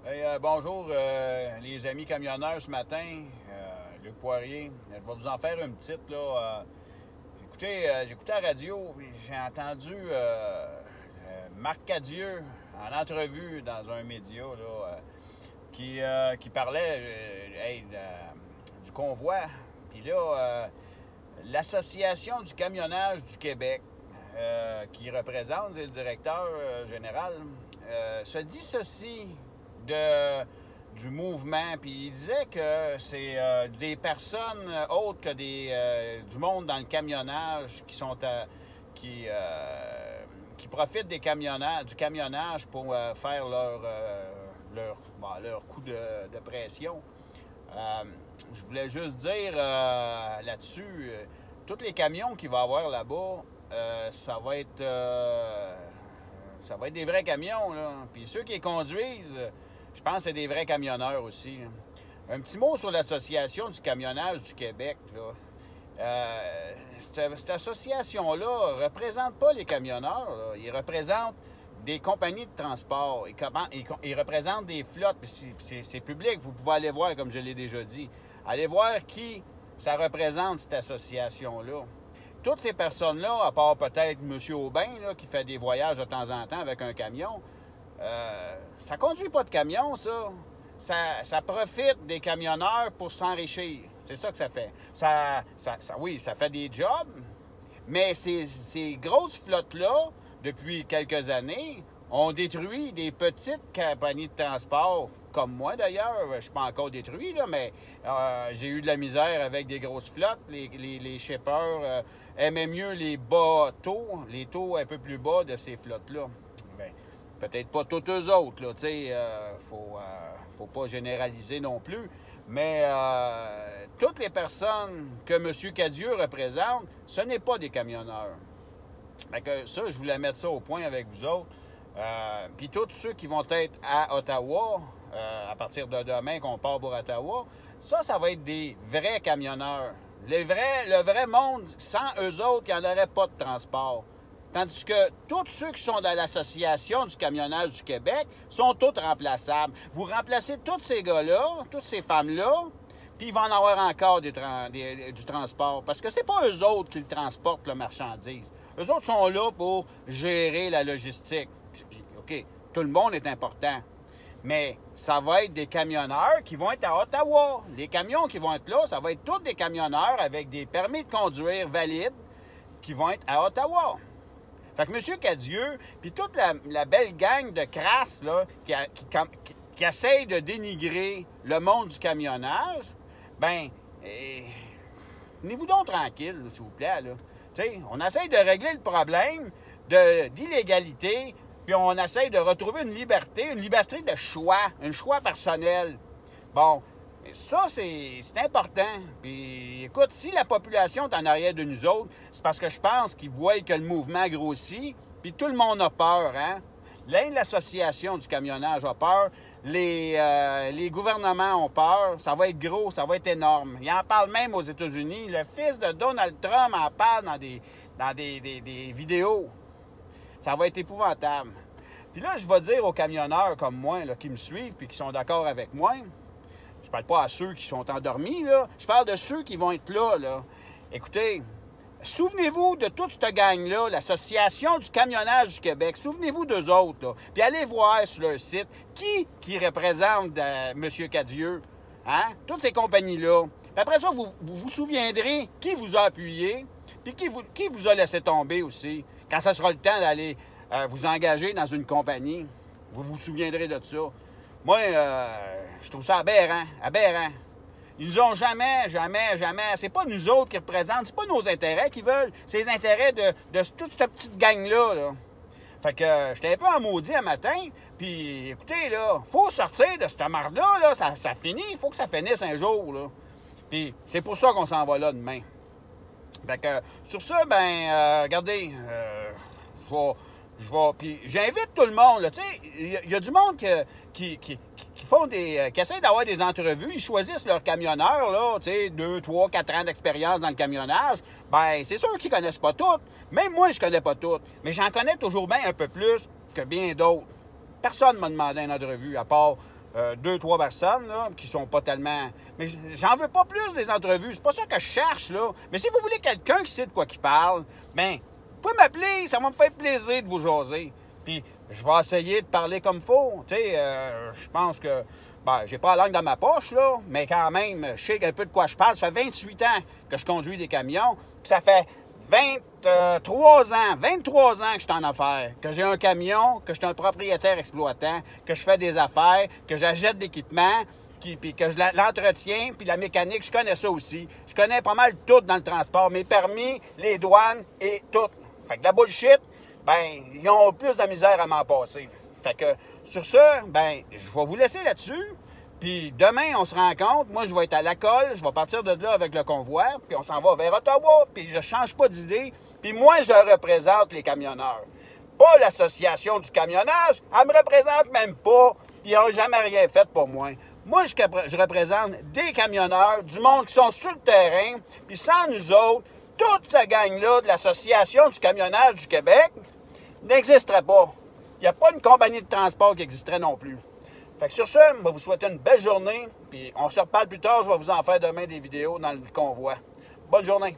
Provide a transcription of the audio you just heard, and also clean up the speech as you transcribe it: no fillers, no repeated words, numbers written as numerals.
Hey, bonjour les amis camionneurs ce matin. Luc Poirier. Je vais vous en faire une petite là. J'écoutais la radio, puis j'ai entendu Marc Cadieux en entrevue dans un média là, qui parlait du convoi. Puis là, l'Association du camionnage du Québec, qui représente le directeur général, se dissocie du mouvement. Puis il disait que c'est des personnes autres que du monde dans le camionnage qui profitent du camionnage pour faire leur coup de pression. Je voulais juste dire là-dessus, tous les camions qu'il va y avoir là-bas, ça va être des vrais camions, là. Puis ceux qui les conduisent, je pense que c'est des vrais camionneurs aussi, là. Un petit mot sur l'Association du camionnage du Québec, là. Cette association-là ne représente pas les camionneurs, là. Ils représentent des compagnies de transport. Ils représentent des flottes. C'est public, vous pouvez aller voir, comme je l'ai déjà dit. Allez voir qui ça représente, cette association-là. Toutes ces personnes-là, à part peut-être M. Aubin, là, qui fait des voyages de temps en temps avec un camion, ça conduit pas de camion, ça. Ça profite des camionneurs pour s'enrichir. C'est ça que ça fait. Oui, ça fait des jobs, mais ces grosses flottes-là, depuis quelques années, ont détruit des petites compagnies de transport, comme moi d'ailleurs. Je ne suis pas encore détruit, là, mais j'ai eu de la misère avec des grosses flottes. Les shippers aimaient mieux les taux un peu plus bas de ces flottes-là. Bien, peut-être pas toutes eux autres, là, tu sais, faut pas généraliser non plus, mais toutes les personnes que M. Cadieux représente, ce n'est pas des camionneurs. Fait que ça, je voulais mettre ça au point avec vous autres. Puis tous ceux qui vont être à Ottawa, à partir de demain qu'on part pour Ottawa, ça va être des vrais camionneurs. Le vrai monde, sans eux autres, il n'y en aurait pas de transport. Tandis que tous ceux qui sont dans l'Association du camionnage du Québec sont tous remplaçables. Vous remplacez tous ces gars-là, toutes ces femmes-là, puis il va en avoir encore du transport. Parce que c'est pas eux autres qui le transportent, la marchandise. Eux autres sont là pour gérer la logistique. OK, tout le monde est important. Mais ça va être des camionneurs qui vont être à Ottawa. Les camions qui vont être là, ça va être tous des camionneurs avec des permis de conduire valides qui vont être à Ottawa. Fait que M. Cadieux, puis toute la belle gang de crasses là, qui essaye de dénigrer le monde du camionnage, ben, tenez-vous donc tranquille, s'il vous plaît, là. T'sais, on essaye de régler le problème d'illégalité, puis on essaye de retrouver une liberté de choix, un choix personnel. Bon, ça, c'est important. Puis, écoute, si la population est en arrière de nous autres, c'est parce que je pense qu'ils voient que le mouvement grossit, puis tout le monde a peur, hein? L'association du camionnage a peur, les gouvernements ont peur, ça va être gros, ça va être énorme. Ils en parlent même aux États-Unis. Le fils de Donald Trump en parle dans des vidéos. Ça va être épouvantable. Puis là, je vais dire aux camionneurs comme moi, là, qui me suivent puis qui sont d'accord avec moi, je parle pas à ceux qui sont endormis, là. Je parle de ceux qui vont être là, là. Écoutez, souvenez-vous de toute cette gang-là, l'Association du camionnage du Québec. Souvenez-vous d'eux autres, là. Puis allez voir sur leur site qui représente M. Cadieux. Hein? Toutes ces compagnies-là. Puis après ça, vous vous souviendrez qui vous a appuyé, puis qui vous a laissé tomber aussi. Quand ça sera le temps d'aller vous engager dans une compagnie, vous vous souviendrez de ça. Moi, je trouve ça aberrant, aberrant. Ils nous ont jamais, c'est pas nous autres qui représentent, c'est pas nos intérêts qu'ils veulent, c'est les intérêts de toute cette petite gang-là, là. Fait que j'étais un peu en maudit un matin, puis écoutez, là, faut sortir de cette marde-là, là, ça finit, il faut que ça finisse un jour, là. Puis c'est pour ça qu'on s'en va là demain. Fait que, sur ça, ben, regardez, je vais, puis j'invite tout le monde, là, tu sais, il y a du monde qui essaient d'avoir des entrevues, ils choisissent leur camionneur, là, tu sais, 2, 3, 4 ans d'expérience dans le camionnage. Ben, c'est sûr qu'ils connaissent pas toutes. Même moi, je connais pas toutes. Mais j'en connais toujours bien un peu plus que bien d'autres. Personne ne m'a demandé une entrevue, à part 2, 3 personnes là, qui sont pas tellement... Mais j'en veux pas plus des entrevues. C'est pas ça que je cherche, là. Mais si vous voulez quelqu'un qui sait de quoi qu'il parle, ben, vous pouvez m'appeler. Ça va me faire plaisir de vous jaser. Puis, je vais essayer de parler comme il faut. Tu sais, je pense que... Ben, j'ai pas la langue dans ma poche, là, mais quand même, je sais un peu de quoi je parle. Ça fait 28 ans que je conduis des camions. Puis ça fait 23 ans que je suis en affaires, que j'ai un camion, que je suis un propriétaire exploitant, que je fais des affaires, que j'achète d'équipement, puis que je l'entretiens, puis la mécanique, je connais ça aussi. Je connais pas mal tout dans le transport, mes permis, les douanes et tout. Fait que la bullshit, ben, ils ont plus de misère à m'en passer. Fait que, sur ça, ben, je vais vous laisser là-dessus. Puis demain, on se rencontre. Moi, je vais être à la colle. Je vais partir de là avec le convoi. Puis on s'en va vers Ottawa. Puis je change pas d'idée. Puis moi, je représente les camionneurs. Pas l'association du camionnage. Elle me représente même pas. Puis ils n'ont jamais rien fait pour moi. Moi, je représente des camionneurs, du monde qui sont sur le terrain. Puis sans nous autres, toute cette gang-là de l'association du camionnage du Québec n'existerait pas. Il n'y a pas une compagnie de transport qui existerait non plus. Fait que sur ce, je vais vous souhaiter une belle journée. Puis on se reparle plus tard. Je vais vous en faire demain des vidéos dans le convoi. Bonne journée.